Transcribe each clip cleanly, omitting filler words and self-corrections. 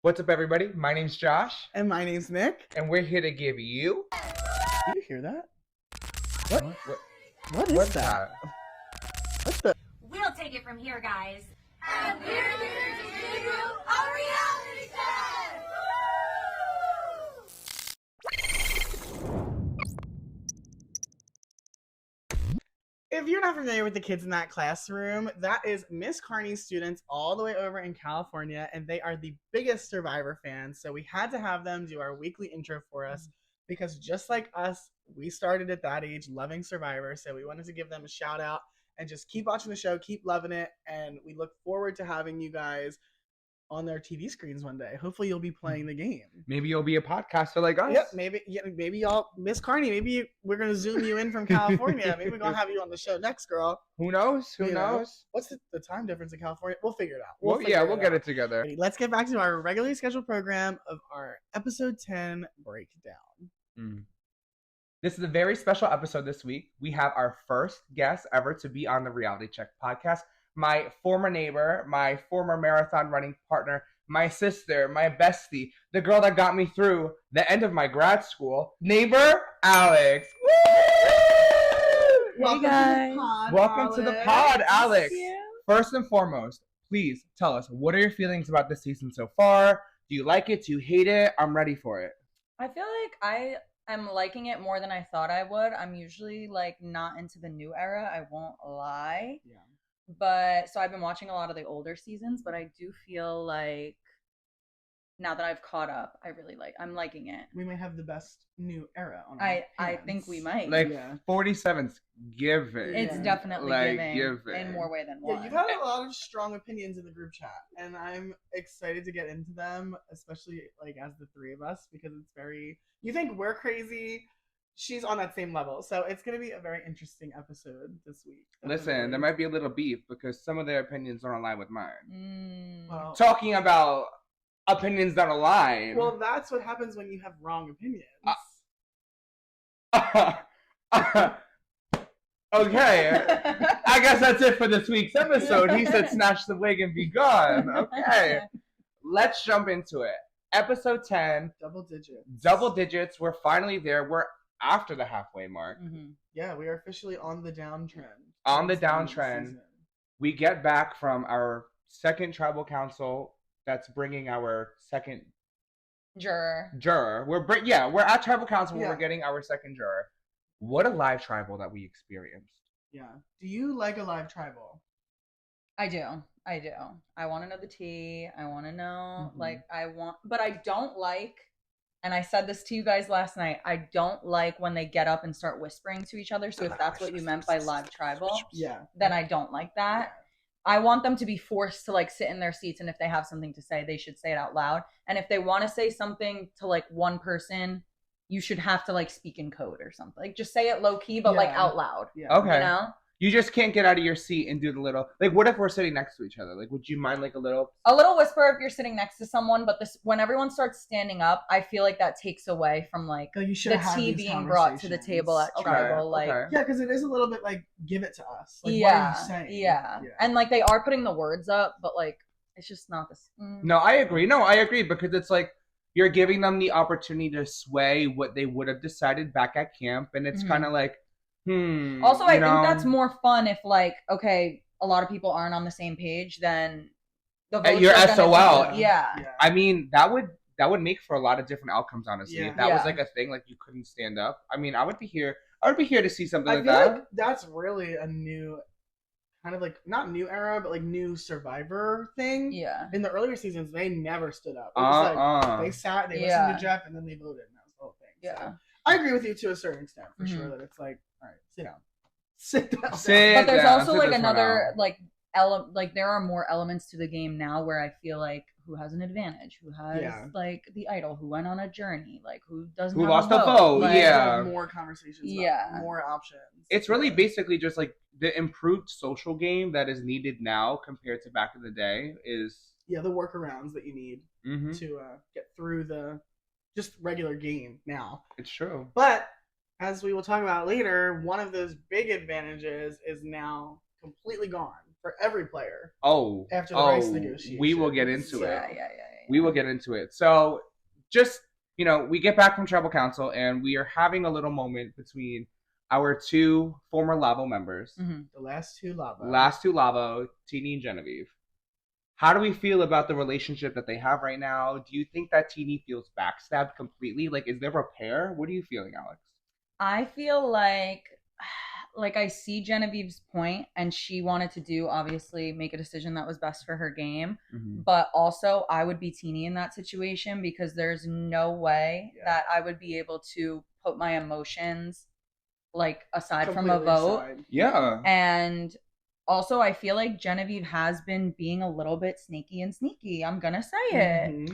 What's up, everybody? My name's Josh. And my name's Nick. And we're here to give you... Do you hear that? What is what's that? What the? We'll take it from here, guys. And we're here to give you a reality check! If you're not familiar with the kids in that classroom, that is Miss Carney's students all the way over in California, and they are the biggest Survivor fans. So we had to have them do our weekly intro for us because just like us, we started at that age loving Survivor. So we wanted to give them a shout out and just keep watching the show, keep loving it, and we look forward to having you guys on their TV screens one day. Hopefully you'll be playing the game. Maybe you'll be a podcaster like us. Yep, maybe y'all, Miss Carney, we're gonna zoom you in from California. Maybe we're gonna have you on the show next, girl. Who knows? Who knows? What's the time difference in California? We'll figure it out. We'll get it together. Let's get back to our regularly scheduled program of our episode 10 breakdown. This is a very special episode this week. We have our first guest ever to be on the Reality Check podcast. My former neighbor, my former marathon running partner, my sister, my bestie, the girl that got me through the end of my grad school, neighbor Alex. Welcome guys. to the pod, Welcome to the pod, Alex. Thank you. First and foremost, please tell us, what are your feelings about this season so far? Do you like it? Do you hate it? I'm ready for it. I feel like I am liking it more than I thought I would. I'm usually like not into the new era. I won't lie. Yeah. But so I've been watching a lot of the older seasons, but I do feel like now that I've caught up, I'm liking it. We might have the best new era on our I think we might. Like Yeah. 47's given. It's Yeah. definitely Like, giving in more way than one. Yeah, you've had a lot of strong opinions in the group chat, and I'm excited to get into them, especially like as the three of us, because it's very. You think we're crazy? She's on that same level, so it's gonna be a very interesting episode this week. Listen, there might be a little beef because some of their opinions don't align with mine. Well, Talking about opinions that align. well, that's what happens when you have wrong opinions. Okay. I guess that's it for this week's episode. He said snatch the wig and be gone. Okay. Let's jump into it. Episode 10. Double digits. We're finally there. We're after the halfway mark. Yeah, we are officially on the downtrend. On the Towards end of downtrend. season. We get back from our second tribal council that's bringing our second Juror. We're at tribal council where Yeah. we're getting our second juror. What a live tribal that we experienced. Yeah. Do you like a live tribal? I do. I want to know the tea. I want to know, Mhm. but I don't like, and I said this to you guys last night, I don't like when they get up and start whispering to each other. So if that's what you meant by live tribal, Yeah. then I don't like that. I want them to be forced to like sit in their seats, and if they have something to say, they should say it out loud. And if they want to say something to like one person, you should have to like speak in code or something. Like just say it low key, but like Yeah. out loud. Yeah. Okay. You know? You just can't get out of your seat and do the little, like, what if we're sitting next to each other? Like, would you mind like a little? A little whisper if you're sitting next to someone, but this when everyone starts standing up, I feel like that takes away from like Like you should the have tea these being brought to the conversations. table at Okay, tribal. Like okay. Yeah, because it is a little bit like give it to us. Like, yeah, what are you saying? yeah, and like they are putting the words up, but like it's just not this. No, I agree. Because it's like you're giving them the opportunity to sway what they would have decided back at camp, and it's Mhm. kind of like, Also, I think that's more fun if like okay, a lot of people aren't on the same page, then the votes Your are gonna SOL. be- yeah. I mean, that would make for a lot of different outcomes, honestly. Yeah. If that was Yeah. like a thing, like you couldn't stand up. I mean, I would be here to see something I like feel that. like that's really a new kind of like not new era, but like new Survivor thing. Yeah. In the earlier seasons, they never stood up. It was like they sat, they Yeah. listened to Jeff, and then they voted, and that was the whole thing. Yeah. So, I agree with you to a certain extent, for Mhm. sure, that it's like, all right, sit down. Sit down. Sit But there's down, also sit like this one another out. like like there are more elements to the game now where I feel like who has an advantage, who has Yeah. like the idol, who went on a journey, like who doesn't Who have lost a a vote. vote, Like, yeah. More conversations. about Yeah. More options. It's really Yeah. basically just like the improved social game that is needed now compared to back in the day is. Yeah, the workarounds that you need Mhm. to get through the just regular game now. It's true. But as we will talk about later, one of those big advantages is now completely gone for every player Oh, after the race negotiations. we will get into Yeah, it. yeah. We will get into it. So just, we get back from Tribal Council and we are having a little moment between our two former Lavo members. The last two Lavo. Teeny and Genevieve. How do we feel about the relationship that they have right now? Do you think that Teeny feels backstabbed completely? Like, is there repair? What are you feeling, Alex? I feel like I see Genevieve's point, and she wanted to obviously make a decision that was best for her game. But also I would be Teeny in that situation, because there's no way that I would be able to put my emotions aside Completely from a vote. aside. Yeah. And also I feel like Genevieve has been being a little bit sneaky. I'm gonna say it.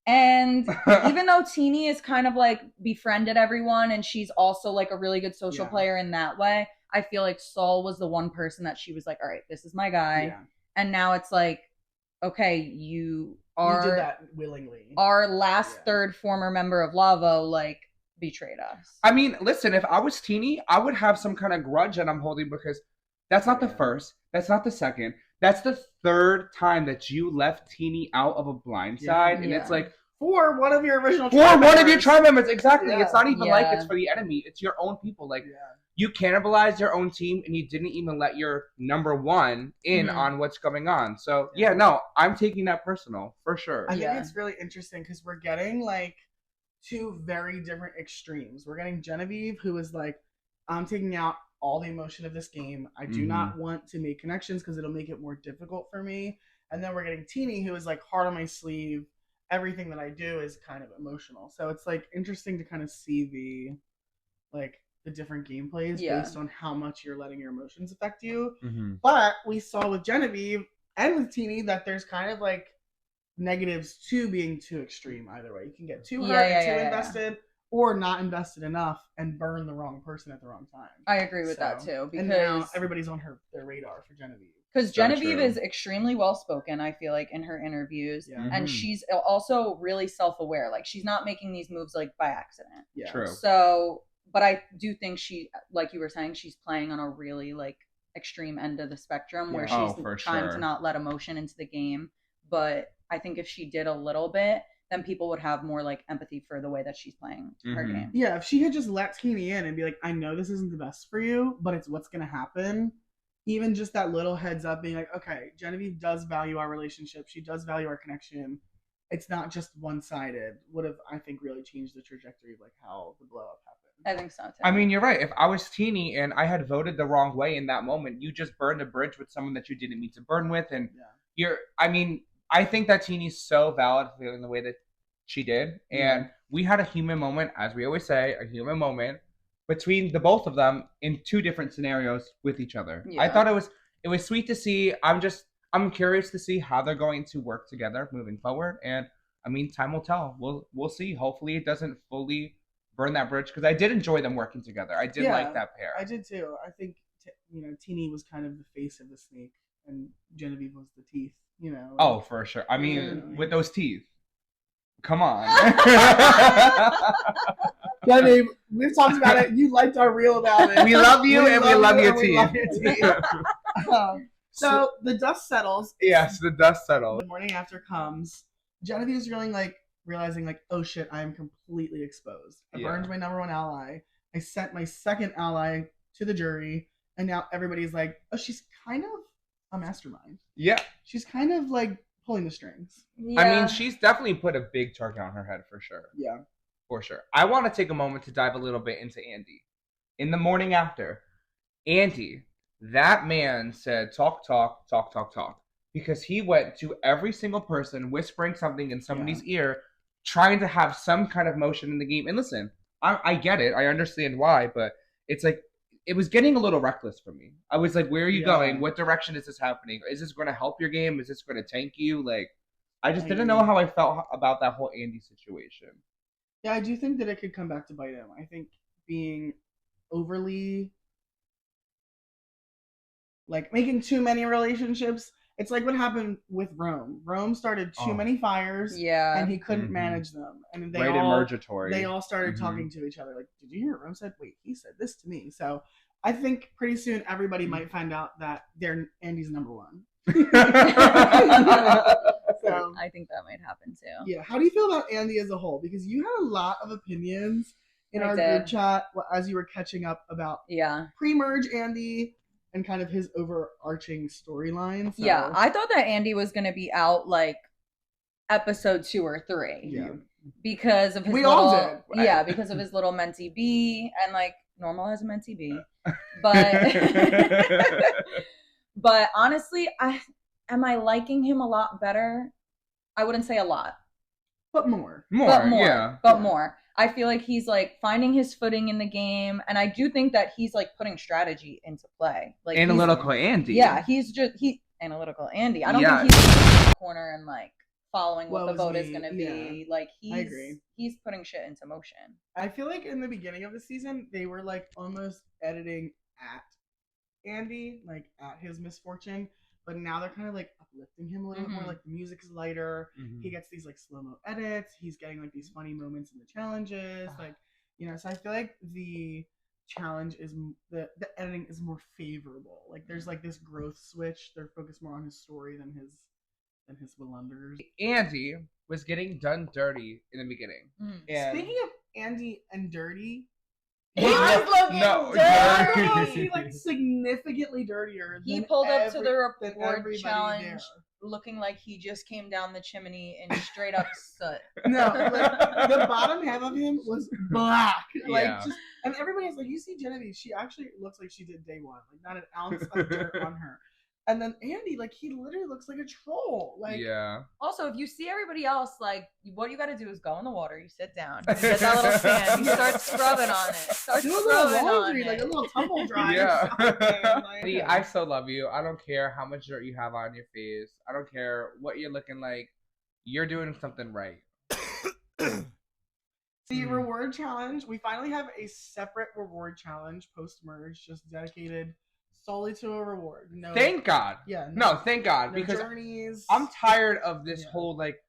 And even though Teeny is kind of befriended everyone, and she's also a really good social player in that way, I feel like Saul was the one person that she was like, all right, this is my guy. Yeah. And now it's okay, you did that willingly. Our last third former member of Lavo betrayed us. I mean, listen, if I was Teeny, I would have some kind of grudge that I'm holding, because that's not the first, that's not the second, that's the third time that you left Teeny out of a blindside, and it's for one of your original tribe members, exactly. Yeah. It's not even it's for the enemy, it's your own people. You cannibalized your own team, and you didn't even let your number one in on what's going on. So I'm taking that personal for sure. I think it's really interesting because we're getting two very different extremes. We're getting Genevieve, who is I'm taking out all the emotion of this game. I do not want to make connections because it'll make it more difficult for me. And then we're getting Teeny, who is hard on my sleeve. Everything that I do is kind of emotional. So it's interesting to kind of see the different gameplays based on how much you're letting your emotions affect you. But we saw with Genevieve and with Teeny that there's kind of negatives to being too extreme either way. You can get too hurt and too invested, or not invested enough and burn the wrong person at the wrong time. I agree with that too, because and now everybody's on their radar for Genevieve. Because Genevieve is extremely well spoken, I feel in her interviews, and she's also really self-aware. She's not making these moves by accident. Yeah, true. So, but I do think she, like you were saying, she's playing on a really extreme end of the spectrum where she's trying to not let emotion into the game. But I think if she did a little bit, then people would have more empathy for the way that she's playing her game. Yeah, if she had just let Teeny in and be I know this isn't the best for you, but it's what's going to happen. Even just that little heads up being okay, Genevieve does value our relationship. She does value our connection. It's not just one-sided. Would have, I think, really changed the trajectory of how the blow-up happened. I think so, too. I mean, you're right. If I was Teeny and I had voted the wrong way in that moment, you just burned a bridge with someone that you didn't mean to burn with. And I think that Teeny's so valid feeling the way that she did. And we had a human moment, as we always say, a human moment between the both of them in two different scenarios with each other. I thought it was sweet to see. I'm curious to see how they're going to work together moving forward. And I mean, time will tell. We'll see. Hopefully it doesn't fully burn that bridge, because I did enjoy them working together. I did like that pair. I did too. I think Teeny was kind of the face of the snake, and Genevieve was the teeth. Oh, for sure. I mean, with those teeth. Come on. Genevieve, we've talked about it. You liked our reel about it. We love you, and we love your teeth. So the dust settles. Yes, the dust settles. The morning after comes. Genevieve's realizing oh shit, I am completely exposed. I burned my number one ally. I sent my second ally to the jury, and now everybody's oh, she's kind of a mastermind. Yeah. She's kind of pulling the strings. Yeah. I mean, she's definitely put a big target on her head for sure. Yeah. For sure. I want to take a moment to dive a little bit into Andy. In the morning after, Andy, that man said, talk, because he went to every single person whispering something in somebody's ear, trying to have some kind of motion in the game. And listen, I get it. I understand why, but it's it was getting a little reckless for me. I was where are you going? What direction is this happening? Is this going to help your game? Is this going to tank you? I just didn't know how I felt about that whole Andy situation. Yeah, I do think that it could come back to bite him. I think being overly making too many relationships. It's what happened with Rome. Rome started too many fires, and he couldn't manage them. And they all started talking to each other. Did you hear what Rome said? Wait, he said this to me. So I think pretty soon everybody might find out that they're Andy's number one. So So I think that might happen too. yeah, how do you feel about Andy as a whole? Because you had a lot of opinions in I our did. group chat as you were catching up about Yeah. pre-merge Andy and kind of his overarching storyline. So, Yeah, I thought that Andy was going to be out like episode 2 or 3 yeah. because of his We little all did. yeah, because of his little mentee B, and like normal as a mentee B. But but honestly, am I liking him a lot better? I wouldn't say a lot. But more. But more. Yeah. But Yeah. more. I feel like he's like finding his footing in the game, and I do think that he's like putting strategy into play. Like Analytical Andy. Yeah, he's analytical Andy. I don't Yeah. think he's in the corner and like following what Woe the vote is is me. going to Yeah. be. Like I agree. he's putting shit into motion. I feel like in the beginning of the season, they were like almost editing at Andy, like at his misfortune. But now they're kind of like uplifting him a little bit more. Mhm. Like the music is lighter. Mhm. He gets these like slow mo edits. He's getting like these funny moments in the challenges. Like, you know, so I feel like the challenge is the editing is more favorable. Like there's like this growth switch. They're focused more on his story than his blunders. Andy was getting done dirty in the beginning. And Speaking of Andy and dirty, He he was was looking no, dirty. dirty. Like significantly dirtier. He than pulled up to the than reward everybody challenge there. looking like he just came down the chimney in straight up soot. No, like the bottom half of him was black. Like Yeah. just, and everybody's like, you see Genevieve, she actually looks like she did day one. Like not an ounce of dirt on her. And then Andy, like he literally looks like a troll. Like yeah. Also, if you see everybody else, like what you got to do is go in the water, you sit down, you get that little sand, you start scrubbing on it, start do a little scrubbing laundry, on like it. a little tumble dry. Yeah. Or something. Like, Andy, I still love you. I don't care how much dirt you have on your face. I don't care what you're looking like. You're doing something right. The reward challenge, we finally have a separate reward challenge post merge, just dedicated solely to a reward. No, Thank God. yeah, No, thank God. no Because journeys. I'm tired of this Yeah. whole like,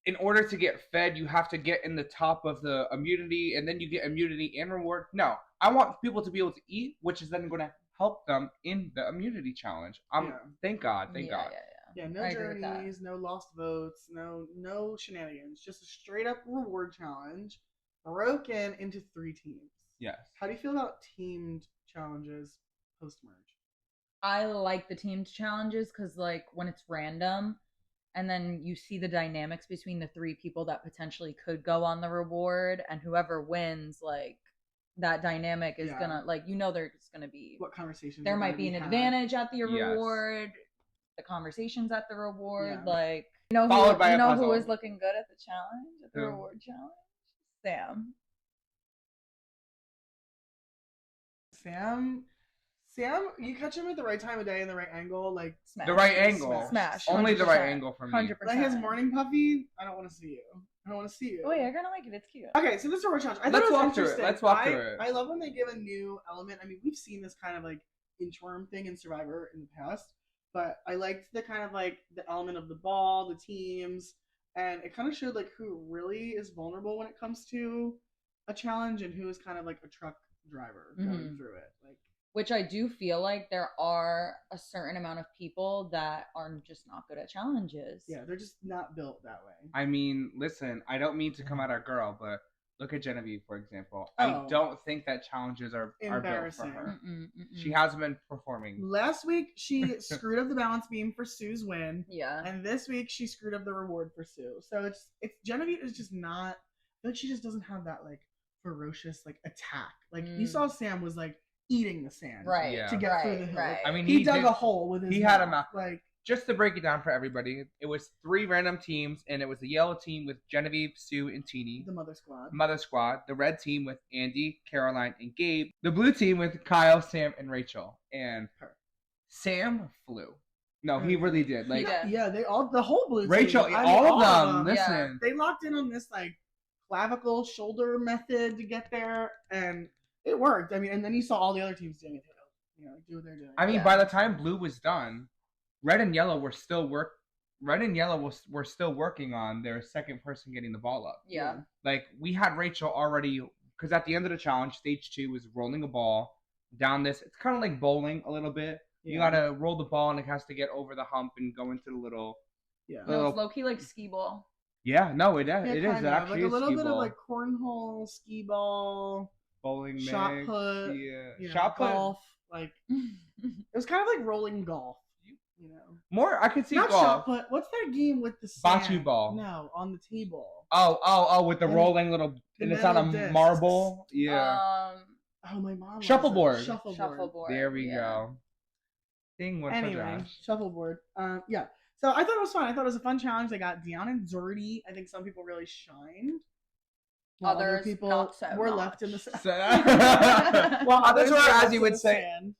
in order to get fed, you have to get in the top of the immunity, and then you get immunity and reward. No, I want people to be able to eat, which is then going to help them in the immunity challenge. Yeah. Thank God, thank God. Yeah, no I agree with that. journeys, no lost votes, no shenanigans. Just a straight up reward challenge, broken into 3 teams. Yes. How do you feel about teamed challenges post merge? I like the teamed challenges because like when it's random and then you see the dynamics between the 3 people that potentially could go on the reward, and whoever wins, like that dynamic is gonna like there's gonna be What conversations? there are might gonna be an had? advantage at the Yes. reward, the conversations at the reward, Yeah. like Followed by a who puzzle. was looking good at the challenge, at the Who? reward challenge? Sam, you catch him at the right time of day and the right angle, like Smash. The right angle. Smash. Only the right 100%. angle for me. 100%. like his morning puffy. I don't want to see you. I don't want to see you. Oh yeah, you're gonna like it. It's cute. Okay, so this is reward challenge. I thought Let's it was walk through it. interesting. Let's walk through it. I love when they give a new element. I mean, we've seen this kind of like inchworm thing in Survivor in the past, but I liked the kind of like the element of the ball, the teams, and it kind of showed like who really is vulnerable when it comes to a challenge and who is kind of like a truck driver going through it. Like, Which I do feel like there are a certain amount of people that are just not good at challenges. yeah, they're just not built that way. I mean, listen, I don't mean to come at our girl, but look at Genevieve, for example. Oh. I don't think that challenges are built for Embarrassing. her. Mm-mm. She hasn't been performing. Last week she screwed up the balance beam for Sue's win. Yeah. And this week she screwed up the reward for Sue. So it's Genevieve is just not, I feel like she just doesn't have that like ferocious like attack. Like you saw Sam was like eating the sand Right. Yeah. to get through the hill. Right. I mean, He dug did- a hole with his he had a mouth. mouth. Like Just to break it down for everybody, it was 3 random teams, and it was the yellow team with Genevieve, Sue, and Teeny. the mother squad. Mother Squad, the red team with Andy, Caroline, and Gabe, the blue team with Kyle, Sam, and Rachel. And Her. Sam flew. No, he really did. Like Yeah. They all, the whole blue Rachel, team. I mean, all of them. Yeah. Listen, They locked in on this like clavicle shoulder method to get there, and it worked. I mean, and then you saw all the other teams doing it. You know, do what they're doing. I mean, Yeah. by the time blue was done, red and yellow were still were still working on their second person getting the ball up. Yeah. Like we had Rachel already, because at the end of the challenge, stage 2 was rolling a ball down this. It's kind of like bowling a little bit. You Yeah. gotta roll the ball and it has to get over the hump and go into the little Yeah. No, it's low key like skee ball. Yeah, no, it is. Yeah, It is. kind It of. actually Like a is little skee bit of ball. like cornhole, skee ball, Bowling shot mix. put, Yeah. Shot put. golf. Like it was kind of like rolling golf. You know. More, I could see Not golf. shot put. What's that game with the sand? Bocce ball. No, on the table. Oh, with the And rolling little, the and it's on a metal discs. marble. Yeah. Oh, my mom. loves Shuffleboard. it. Shuffleboard. Shuffleboard. There we go. Ding one for Anyway, Josh. shuffleboard. Yeah. So I thought it was fun. I thought it was a fun challenge. They got down and dirty. I think some people really shined. While other Others people not so were much. left in the sand. So- While others were, left as you in would the say, sand.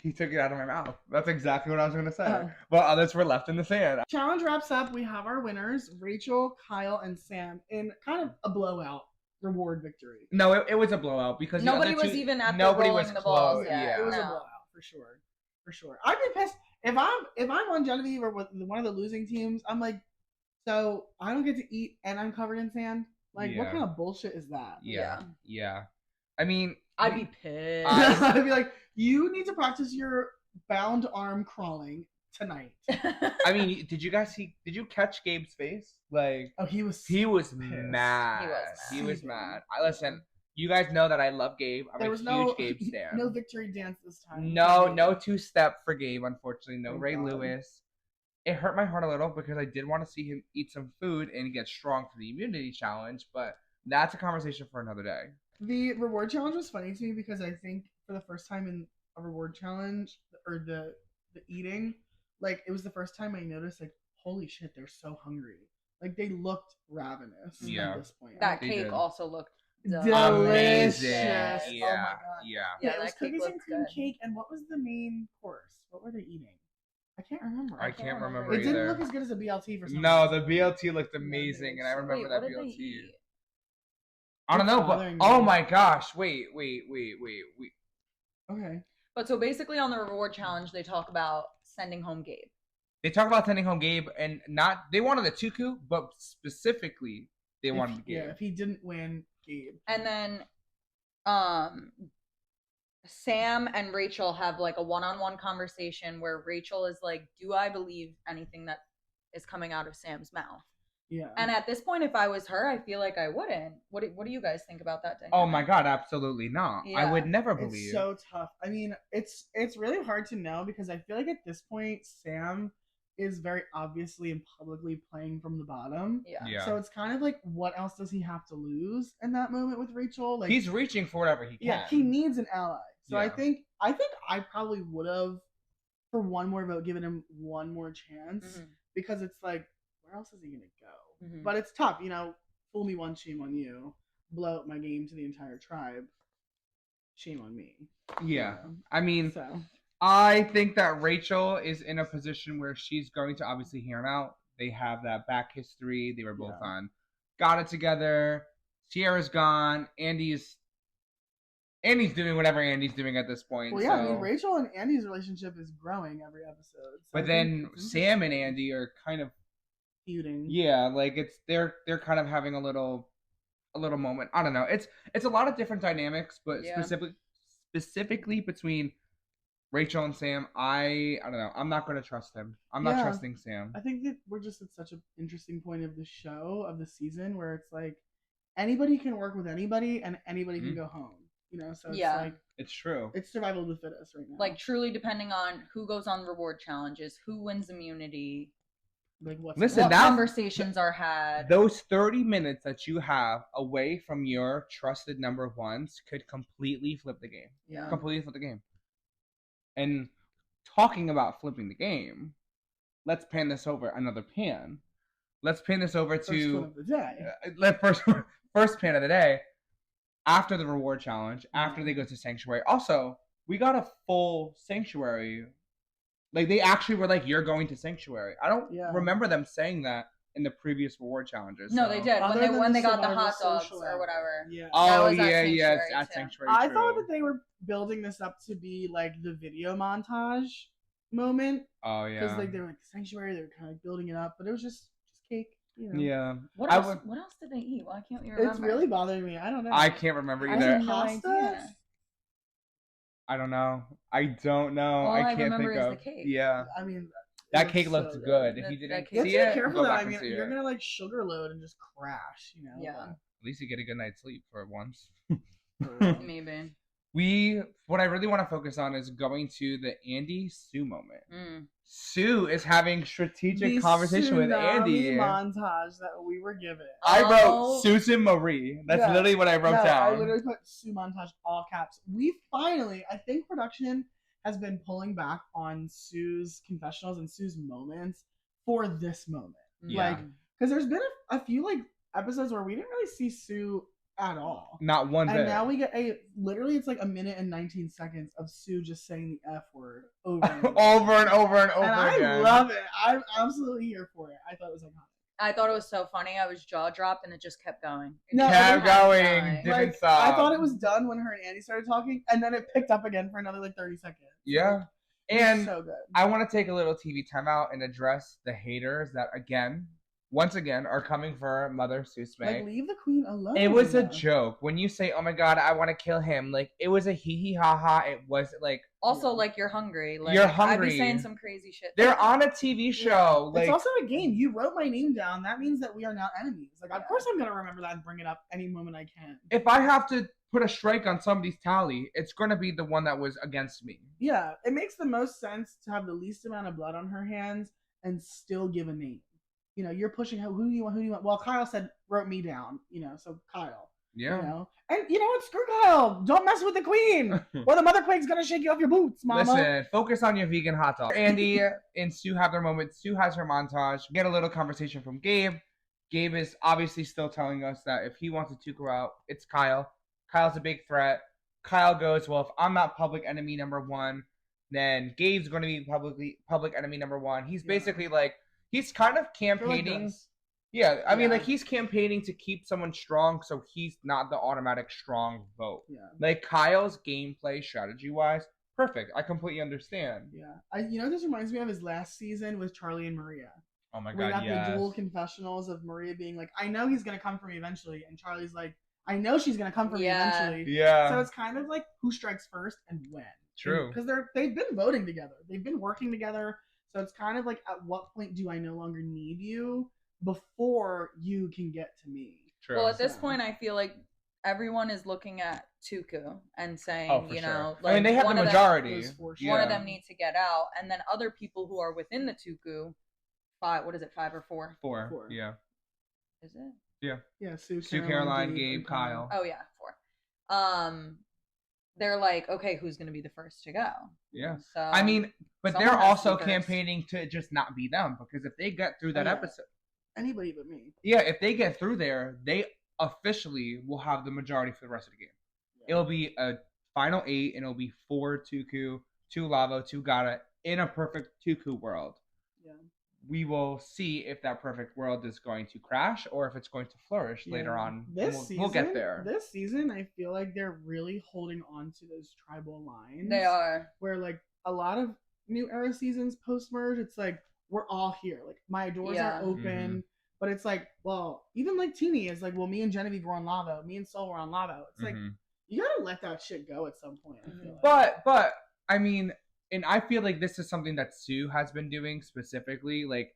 he took it out of my mouth. That's exactly what I was going to say. Oh. Well, others were left in the sand. Challenge wraps up. We have our winners, Rachel, Kyle, and Sam, in kind of a blowout reward victory. No, it was a blowout because the Nobody other was two- even at the nobody rolling was the close. balls. Yeah, it was a No. blowout for sure. For sure. I'd be pissed if I'm on Genevieve or with one of the losing teams. I'm like, so I don't get to eat and I'm covered in sand. Like, what Yeah. kind of bullshit is that? Yeah. I mean, I'd be pissed. I'd be like, you need to practice your bound arm crawling tonight. I mean, did you catch Gabe's face? Like, Oh, he was mad. He was He was Seething. mad. Listen, you guys know that I love Gabe. I'm there a was huge no Gabe stan. no victory dance this time. No two-step for Gabe, unfortunately. No Thank Ray God. Lewis. It hurt my heart a little because I did want to see him eat some food and get strong for the immunity challenge, but that's a conversation for another day. The reward challenge was funny to me because I think for the first time in a reward challenge or the eating, like it was the first time I noticed like, holy shit, they're so hungry. Like they looked ravenous Yeah. at this point. That They cake did. also looked Delicious. Amazing. Yes. Yeah. Oh my God. Yeah. Yeah, it was that cake cookies and looked cream good. cake, and what was the main course? What were they eating? I can't remember. I can't remember It didn't either. look as good as a BLT for some No, reason. the BLT looked amazing, and I remember Wait, that what did they BLT. eat? I don't It's know, but bothering me. oh my gosh! Wait. Okay. But so basically on the reward challenge, they talk about sending home Gabe. They talk about sending home Gabe, and not they wanted the Tuku, but specifically they wanted Gabe. Yeah, if he didn't win, Gabe. And then Sam and Rachel have like a one-on-one conversation where Rachel is like, do I believe anything that is coming out of Sam's mouth? Yeah. And at this point, if I was her, I feel like I wouldn't. What do you guys think about that dynamic? Oh my god, absolutely not! I Yeah. would never believe. It's so tough. I mean, it's really hard to know because I feel like at this point, Sam is very obviously and publicly playing from the bottom. Yeah. Yeah. So it's kind of like, what else does he have to lose in that moment with Rachel? Like, He's reaching for whatever he can. yeah, he needs an ally. So I Yeah. think I probably would have, for one more vote, given him one more chance Mhm. because it's like, where else is he gonna go? Mhm. But it's tough, fool me once, shame on you. Blow up my game to the entire tribe, shame on me. Yeah. I mean, So I think that Rachel is in a position where she's going to obviously hear him out. They have that back history. They were both Yeah. on Got It Together. Sierra's gone. Andy's doing whatever Andy's doing at this point. well, yeah, I so- mean, Rachel and Andy's relationship is growing every episode. So But I then think it's Sam and Andy are kind of feuding. yeah, like they're kind of having a little moment. I don't know. It's a lot of different dynamics, but Yeah. specifically between Rachel and Sam, I don't know. I'm not going to trust him. I'm not Yeah. trusting Sam. I think that we're just at such an interesting point of the show, of the season, where it's like anybody can work with anybody and anybody can Mhm. go home. So it's Yeah. like It's true. it's survival of the fittest right now. Like truly depending on who goes on reward challenges, who wins immunity, what's Listen, what that- conversations are had. Those 30 minutes that you have away from your trusted number ones could completely flip the game. yeah. Completely flip the game. And talking about flipping the game, let's pan this over another pan. Let's pan this over First one to of the day. first pan of the day. After the reward challenge, after they go to Sanctuary. Also, we got a full Sanctuary. Like, they actually were like, you're going to Sanctuary. I don't Yeah. remember them saying that in the previous reward challenges. No, so- they did Other when than they got the Survivor hot dogs Social or Hour. whatever. Yeah. Oh, That was at yeah, it's Sanctuary, at too. Sanctuary. I true. thought that they were building this up to be like the video montage moment Oh, because yeah. like they were like Sanctuary, they were kind of building it up, but it was just cake. Yeah. What I else? would- What else did they eat? Why can't we remember? It's really bothering me. I don't know. I can't remember I either. have no Pasta? idea. I don't know. I don't know. All I I can't remember think is of the cake. Yeah. I mean, That looks cake so looked good. If you That didn't cake You see have to it, be careful go though. back I and mean, see you're it. gonna like sugar load and just crash. Yeah. At least you get a good night's sleep for once. but- Maybe. What I really want to focus on is going to the Andy Sue moment. Mm. Sue is having strategic the conversation with Andy. tsunami montage that we were given. I Oh. wrote Susan Marie. That's Yeah. literally what I wrote No, down. I literally put Sue montage all caps. We finally, I think production has been pulling back on Sue's confessionals and Sue's moments for this moment. Yeah. Like, because there's been a few like episodes where we didn't really see Sue at all. Not one And bit. now we get literally it's like a minute and 19 seconds of Sue just saying the F word over and over. over and over and over And I again. love it. I'm absolutely here for it. I thought it was iconic. I thought it was so funny. I was jaw dropped and it just kept going. It No, just Kept kept going. going. Didn't Like, stop. I thought it was done when her and Andy started talking, and then it picked up again for another like 30 seconds. Yeah. It was And so good. I want to take a little TV timeout and address the haters that once again, are coming for Mother Susme. Like, leave the queen alone. It was a Yeah. joke. When you say, "Oh my God, I want to kill him," like it was a hee hee ha ha. It was like Also, Yeah. like, you're hungry. Like, You're I'd hungry. be saying some crazy shit. they're on a TV show. Like It's also a game. You wrote my name down. That means that we are now enemies. Like, of course I'm gonna remember that and bring it up any moment I can. if I have to put a strike on somebody's tally, it's gonna be the one that was against me. Yeah, it makes the most sense to have the least amount of blood on her hands and still give a name. You know, you're pushing who do you want? Well, Kyle wrote me down. You know, so Kyle. Yeah. You know, and you know what? Screw Kyle. Don't mess with the queen, or the mother queen's gonna shake you off your boots, mama. Listen, focus on your vegan hot dog. Andy and Sue have their moment. Sue has her montage. Get a little conversation from Gabe. Gabe is obviously still telling us that if he wants to go out, it's Kyle. Kyle's a big threat. Kyle goes, well, if I'm not public enemy number one, then Gabe's going to be public enemy number one. He's basically like, he's kind of campaigning. Yeah, I mean, Yeah. like, he's campaigning to keep someone strong so he's not the automatic strong vote. Yeah. Like, Kyle's gameplay strategy-wise, perfect. I completely understand. Yeah. You know what this reminds me of his last season with Charlie and Maria. Oh my We God, got yes. the dual confessionals of Maria being like, I know he's gonna come for me eventually, and Charlie's like, I know she's gonna come for me Yeah. eventually. Yeah, So it's kind of like who strikes first and when. True. Because they've been voting together. They've been working together. So it's kind of like, at what point do I no longer need you before you can get to me? true. Well, at this So- point, I feel like everyone is looking at Tuku and saying, Oh, for you sure. know, I mean, like they have one the of them- majority. Those four Yeah. one of them needs to get out, and then other people who are within the Tuku, five or four? Four. Four. Yeah. Is it? Yeah, Sue, Sue, Caroline, Gabe, and Kyle. Oh yeah, four. They're like, okay, who's gonna be the first to go? Yeah. So I mean, but someone they're has to also be first. campaigning to just not be them because if they get through that yeah. episode, Anybody but me. yeah, if they get through there, they officially will have the majority for the rest of the game. Yeah. It'll be a final 8, and it'll be 4 Tuku, 2 Lavo, 2 Gata in a perfect Tuku world. Yeah. We will see if that perfect world is going to crash or if it's going to flourish later Yeah. on. This We'll season, get there. This season, I feel like they're really holding on to those tribal lines. they are. Where like a lot of new era seasons post merge, it's like we're all here. Like my doors Yeah. are open, Mhm. but it's like, well, even like Teeny is like, well, me and Genevieve were on Lavo, me and Sol were on Lavo. It's like Mhm. you gotta let that shit go at some point. I feel like. But I mean, and I feel like this is something that Sue has been doing specifically. Like,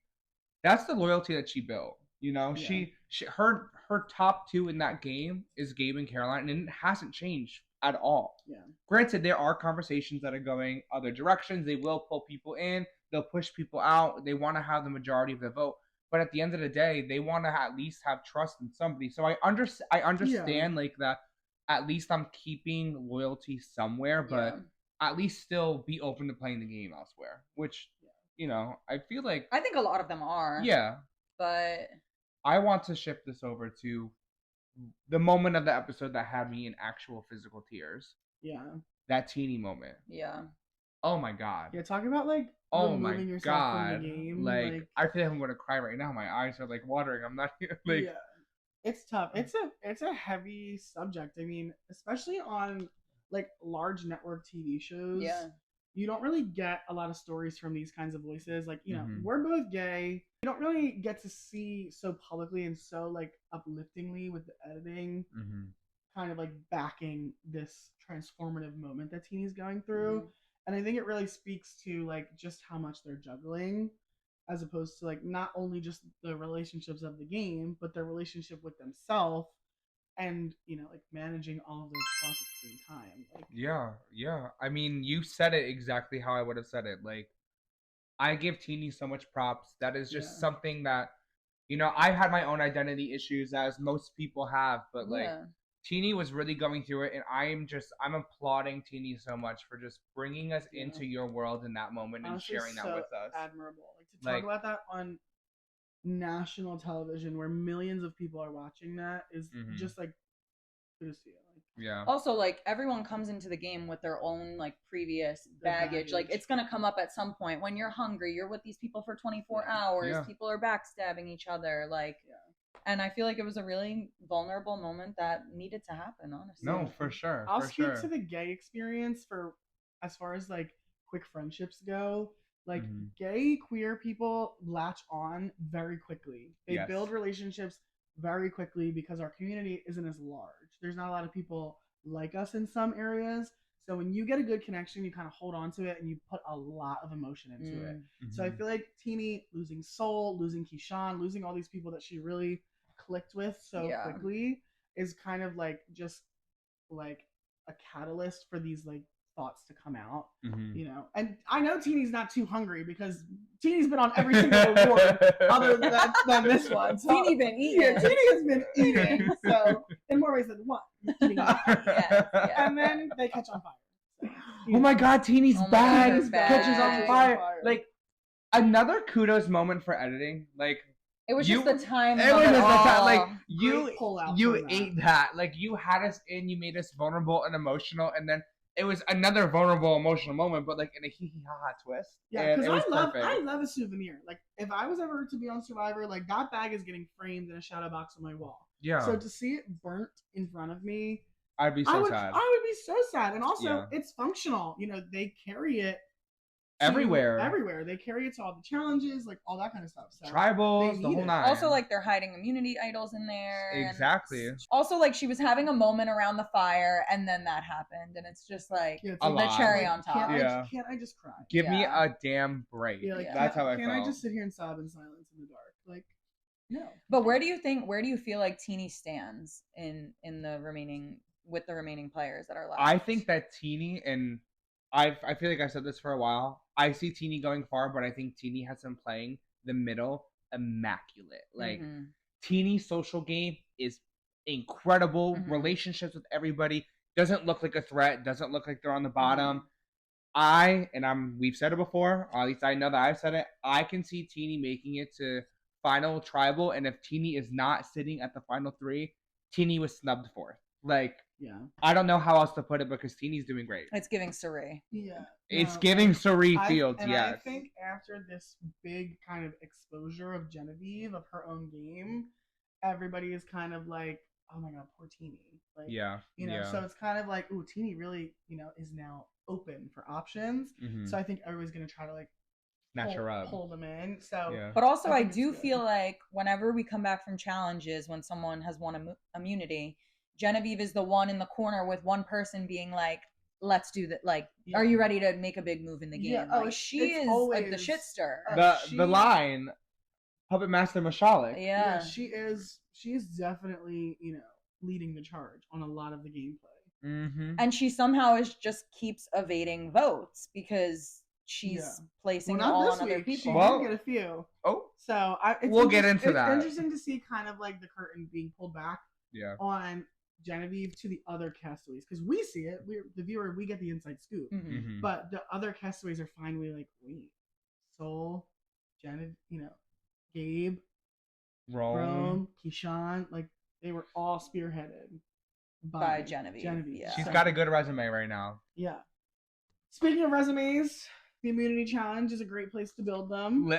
that's the loyalty that she built. You know, Yeah. her top 2 in that game is Gabe and Caroline, and it hasn't changed at all. Yeah. Granted, there are conversations that are going other directions. They will pull people in. They'll push people out. They want to have the majority of the vote. But at the end of the day, they want to at least have trust in somebody. So I understand like that. At least I'm keeping loyalty somewhere, but Yeah. at least still be open to playing the game elsewhere. Which, you know, I feel like, I think a lot of them are. yeah, But I want to shift this over to the moment of the episode that had me in actual physical tears. Yeah. That Teeny moment. yeah. Oh my God. Yeah, talking about like Oh removing my yourself God. from the game. Like, I feel like I'm gonna cry right now. My eyes are like watering. I'm not like, yeah, it's tough. It's a heavy subject. I mean, especially on like large network TV shows. Yeah. You don't really get a lot of stories from these kinds of voices. Like, you know, Mhm. we're both gay. You don't really get to see so publicly and so like upliftingly with the editing, Mhm. kind of like backing this transformative moment that Teeny's going through. And I think it really speaks to like just how much they're juggling. as opposed to like not only just the relationships of the game, but their relationship with themselves, and like managing all of those thoughts at the same time. Like, Yeah. I mean, you said it exactly how I would have said it. Like, I give Teeny so much props. That is just Yeah. something that, I've had my own identity issues, as most people have, but like, Yeah. Teeny was really going through it, and I'm applauding Teeny so much for just bringing us Yeah. into your world in that moment honestly, and sharing that so with us. admirable. Like to Like- talk about that on national television where millions of people are watching that is Mhm. just like kudos to you. Like, Yeah. Also, like, everyone comes into the game with their own like previous baggage. Like, baggage. it's gonna come up at some point when you're hungry. You're with these people for 24 Yeah. hours. Yeah. People are backstabbing each other. Like, Yeah. and I feel like it was a really vulnerable moment that needed to happen. Honestly. No, for sure. I'll for speak sure. to the gay experience for as far as like quick friendships go. Like Mhm. gay queer people latch on very quickly. They Yes. build relationships very quickly because our community isn't as large. There's not a lot of people like us in some areas. So when you get a good connection, you kind of hold on to it and you put a lot of emotion into it. So I Mhm. feel like Teeny losing Soul, losing Keyshawn, losing all these people that she really clicked with so Yeah. quickly is kind of like just like a catalyst for these like thoughts to come out, Mhm. And I know Teeny's not too hungry because Teeny's been on every single award other than this one. So, Teeny been eating. yeah, Teeny has been eating. So in more ways than one, eating a lot. Yes, yes. And then they catch on fire. So, Oh my God, Teeny's Oh my bag God, her catches bag. on fire. Like, another kudos moment for editing. Like, It was You- just the time. it was just the time. Like, all. you Great pull-out you from that. ate that. Like, you had us in. You made us vulnerable and emotional, and then it was another vulnerable, emotional moment, but like in a hee hee ha ha twist. Yeah, and because it was I perfect. love a souvenir. Like if I was ever to be on Survivor, like that bag is getting framed in a shadow box on my wall. Yeah, So to see it burnt in front of me, I'd be I so would sad. I would be so sad. And also Yeah. it's functional. They carry it to Everywhere. Everywhere. They carry it to all the challenges, like all that kind of stuff. So Tribals, they the need whole it. nine. Also, like, they're hiding immunity idols in there. and Exactly. Also, like, she was having a moment around the fire, and then that happened, and it's just like Yeah, it's A like, lot. the cherry like, on top. Yeah. Can't I just cry? Give me Yeah. a damn break. Yeah, like That's how I can't felt. I just sit here and sob in silence in the dark? Like, no. But where do you feel like Teeny stands in the remaining with the remaining players that are left? I think that Teeny, and I feel like I've said this for a while. I see Teeny going far, but I think Teeny has been playing the middle immaculate. Like Mhm. Teeny's social game is incredible. Mhm. Relationships with everybody, doesn't look like a threat. Doesn't look like they're on the bottom. We've said it before, or at least I know that I've said it. I can see Teeny making it to final tribal, and if Teeny is not sitting at the final three, Teeny was snubbed fourth. Like, Yeah. I don't know how else to put it because Teeny's doing great. It's giving Saray. Yeah. It's No, giving and Surrey I- Fields, and yes. I think after this big kind of exposure of Genevieve of her own game, everybody is kind of like, oh my god, poor Teeny. Like, Yeah. Yeah. So it's kind of like, ooh, Teeny really, is now open for options. Mhm. So I think everybody's gonna try to like Snatch her up. pull them in. So Yeah. But also, I I think it's do good. feel like whenever we come back from challenges, when someone has won immunity, Genevieve is the one in the corner with one person being like, "Let's do that." Like, Yeah. are you ready to make a big move in the game? Yeah, oh, Like, it's she is like the always- shit stir. The line, Puppet Master Mashalik. Yeah. she is definitely, leading the charge on a lot of the gameplay. Mm-hmm. And she somehow just keeps evading votes because she's Yeah. placing Well, it not all this on other week. She people. Well- did get a few. Oh, So We'll get into that. It's interesting to see kind of like the curtain being pulled back yeah. on Genevieve to the other castaways because we see it. We're the viewer. We get the inside scoop, Mhm. Mm-hmm. but the other castaways are finally like, wait, Soul, Genevieve, Gabe, Rome, Keyshawn, like they were all spearheaded By Genevieve, yeah. She's So, got a good resume right now. yeah. Speaking of resumes, the immunity challenge is a great place to build them.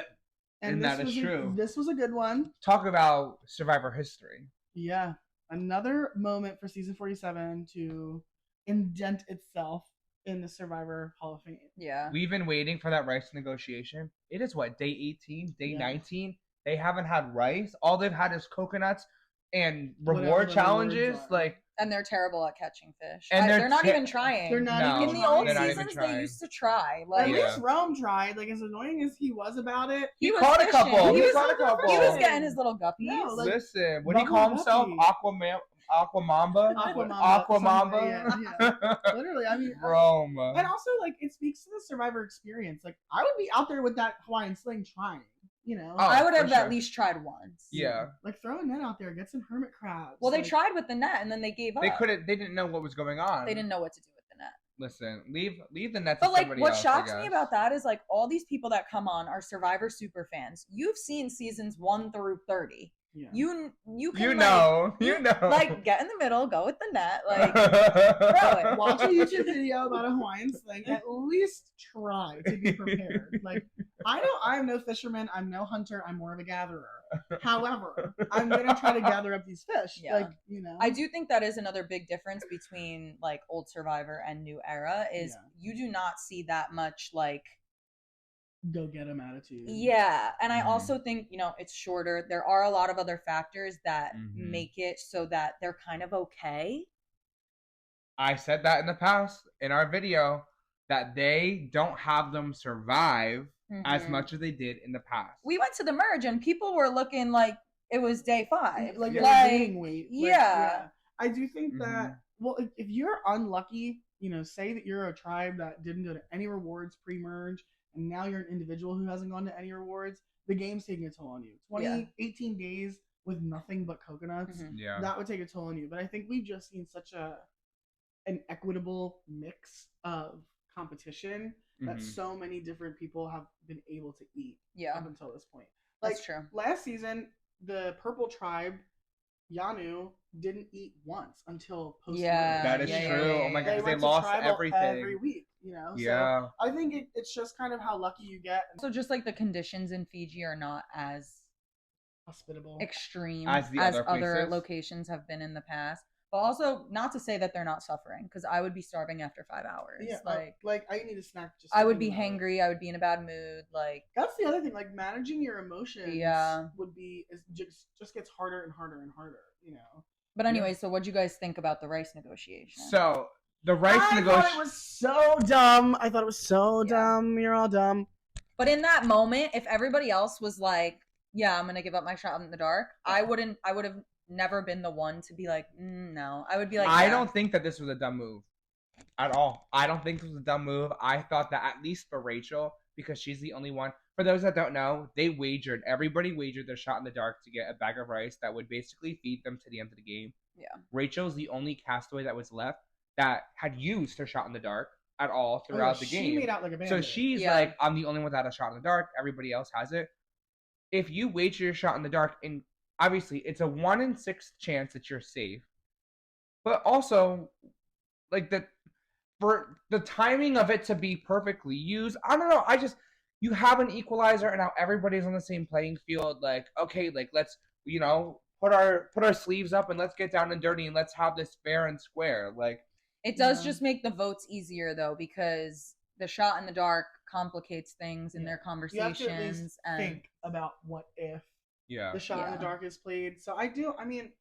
And that is true. This was a good one. Talk about Survivor history. Yeah. Another moment for season 47 to indent itself in the Survivor Hall of Fame. Yeah. We've been waiting for that rice negotiation. It is what, day 18, day Yeah. 19? They haven't had rice. All they've had is coconuts, and Whatever reward the challenges, rewards are. like, And they're terrible at catching fish. And They're not they're even trying. They're not No, even In the trying. old they're not even seasons, they trying. used to try. At Like, Yeah. least Rome tried. Like, as annoying as he was about it, he was caught a fishing. couple. He He was caught a so good couple. he was fishing. getting his little guppies. No, like- Listen, what do you Bubble call himself? Guppy. Aquamamba? Aquamamba. Yeah. Literally, I mean, Rome. and also like it speaks to the Survivor experience. Like, I would be out there with that Hawaiian sling trying. You know, Oh, I would have for at sure. least tried once. Yeah. like throw a net out there, get some hermit crabs. Well, they like, tried with the net and then they gave up. They couldn't. They didn't know what was going on. They didn't know what to do with the net. Listen. Leave the net. But to like, somebody what else, I shocks me guess. about that is like all these people that come on are Survivor super fans. You've seen seasons 1 through 30. Yeah. You can You like, know. like get in the middle, go with the net, like throw it. Watch a YouTube video about a Hawaiian sling. At least try to be prepared. Like, I know I'm no fisherman. I'm no hunter. I'm more of a gatherer. However, I'm gonna try to gather up these fish. Yeah. Like, you know. I do think that is another big difference between like old Survivor and new era is Yeah. you do not see that much like go get 'em attitude. yeah, and I Mhm. also think, you know, it's shorter. There are a lot of other factors that Mhm. make it so that they're kind of okay. I said that in the past in our video that they don't have them survive as Mhm. much as they did in the past. We went to the merge and people were looking like it was day 5. Like, Yeah. they're gaining weight. Like, yeah. I do think that, Mhm. well, if you're unlucky, you know, say that you're a tribe that didn't go to any rewards pre-merge, and now you're an individual who hasn't gone to any rewards, the game's taking a toll on you. 18 days with nothing but coconuts, Mhm. Yeah. that would take a toll on you. But I think we've just seen such an equitable mix of competition that Mhm. so many different people have been able to eat Yeah. up until this point. Like, That's true. last season, the purple tribe, Yanu, didn't eat once until post. Yeah, That is yeah, true. yeah, Oh my yeah. god, 'cause they went to lost tribal everything. every week, you know. Yeah. So I think it's just kind of how lucky you get. So just like the conditions in Fiji are not as Hospitable. extreme As the other other places? locations have been in the past. But also not to say that they're not suffering, because I would be starving after 5 hours. Yeah, like I need a snack. Just I would be thinking about it. hangry. I would be in a bad mood. Like That's the other thing. Like, managing your emotions, Yeah. would be is just gets harder and harder and harder. You know. but anyway, so what do you guys think about the rice negotiation? So the rights I thought it negotiation. was so dumb. I thought it was so Yeah. dumb. You're all dumb. But in that moment, if everybody else was like, "Yeah, I'm gonna give up my shot in the dark," I would have never been the one to be like, "No." I would be like, I "Yeah." don't think that this was a dumb move at all. I don't think this was a dumb move. I thought that at least for Rachel, because she's the only one. For those that don't know, everybody wagered their shot in the dark to get a bag of rice that would basically feed them to the end of the game. Yeah. Rachel's the only castaway that was left that had used her shot in the dark at all throughout the game. She made out like a bandit. So she's Yeah. like, I'm the only one that had a shot in the dark. Everybody else has it. If you wager your shot in the dark, and obviously it's a 1 in 6 chance that you're safe, but also like for the timing of it to be perfectly used, I don't know. You have an equalizer, and now everybody's on the same playing field. Like, okay, like let's put our sleeves up and let's get down and dirty and let's have this fair and square. Like, It does Yeah. just make the votes easier though, because the shot in the dark complicates things in Yeah. their You have conversations to at least and think about what if yeah, the shot in Yeah. the dark is played. So I mean,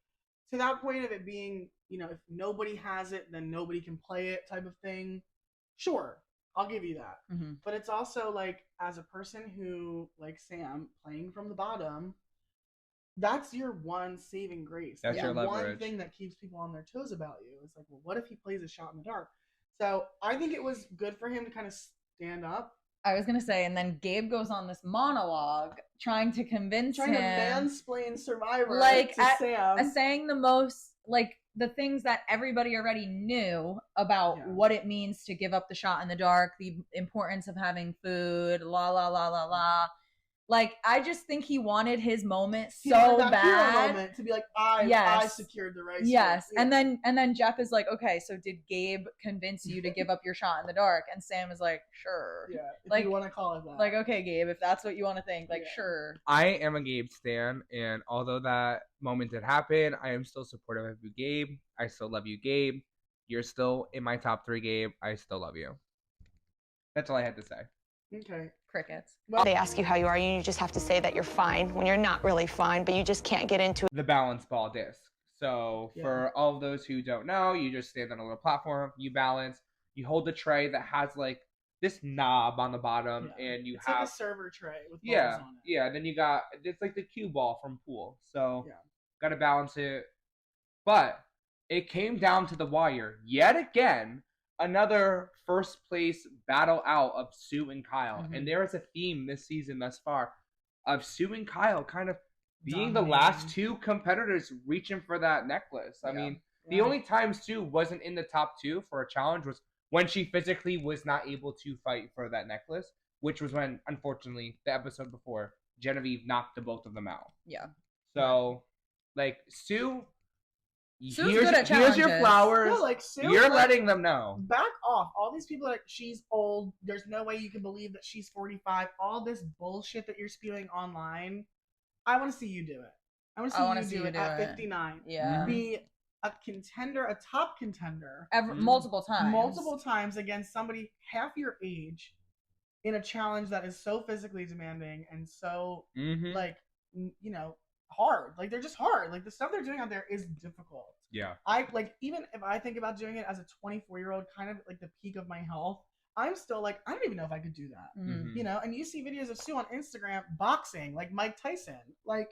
to that point of it being, if nobody has it, then nobody can play it type of thing. Sure, I'll give you that. Mhm. But it's also like, as a person who, like Sam, playing from the bottom, that's your one saving grace. That's That's your one leverage. thing that keeps people on their toes about you. It's like, well, what if he plays a shot in the dark? So I think it was good for him to kind of stand up, I was gonna say, and then Gabe goes on this monologue trying to convince trying to him, mansplain Survivor Like, to Sam. saying the most like the things that everybody already knew about Yeah. what it means to give up the shot in the dark, the importance of having food, la la la la la. Like, I just think he wanted his moment He so wanted that hero bad. moment to be like, I Yes. secured the rice. Yes, Yeah. and then Jeff is like, okay, so did Gabe convince you to give up your shot in the dark? And Sam is like, sure. Yeah, if Like- you want to call it that. Like, okay, Gabe, if that's what you want to think, like, Yeah. sure. I am a Gabe stan, and although that moment did happen, I am still supportive of you, Gabe. I still love you, Gabe. You're still in my top 3, Gabe. I still love you. That's all I had to say. Okay. Crickets. Well, They ask you how you are, and you just have to say that you're fine when you're not really fine, but you just can't get into it. The balance ball disc. So for all of those who don't know, you just stand on a little platform, you balance, you hold the tray that has like this knob on the bottom, and you it's have like a server tray with balls on it. Yeah. Then you got it's like the cue ball from pool. So Yeah. got to balance it. But it came down to the wire yet again. Another first place battle out of Sue and Kyle, and there is a theme this season thus far of Sue and Kyle kind of being the last two competitors reaching for that necklace. I mean, the only time Sue wasn't in the top two for a challenge was when she physically was not able to fight for that necklace, which was when, unfortunately, the episode before, Genevieve knocked the both of them out. Yeah. So, like, Sue's good at here's your challenges. flowers. No, like, Sue, You're like, letting them know. Back off. All these people are like, she's old. There's no way you can believe that she's 45. All this bullshit that you're spewing online. I want to see you do it. I want to see you do it at 59. Yeah. Be a contender, a top contender. Multiple times. Multiple times against somebody half your age in a challenge that is so physically demanding and so, like, you know, hard. Like, they're just hard. Like, the stuff they're doing out there is difficult. Yeah. Even if I think about doing it as a 24-year-old, kind of like the peak of my health, I'm still like, I don't even know if I could do that. You know, and you see videos of Sue on Instagram boxing like Mike Tyson. Like,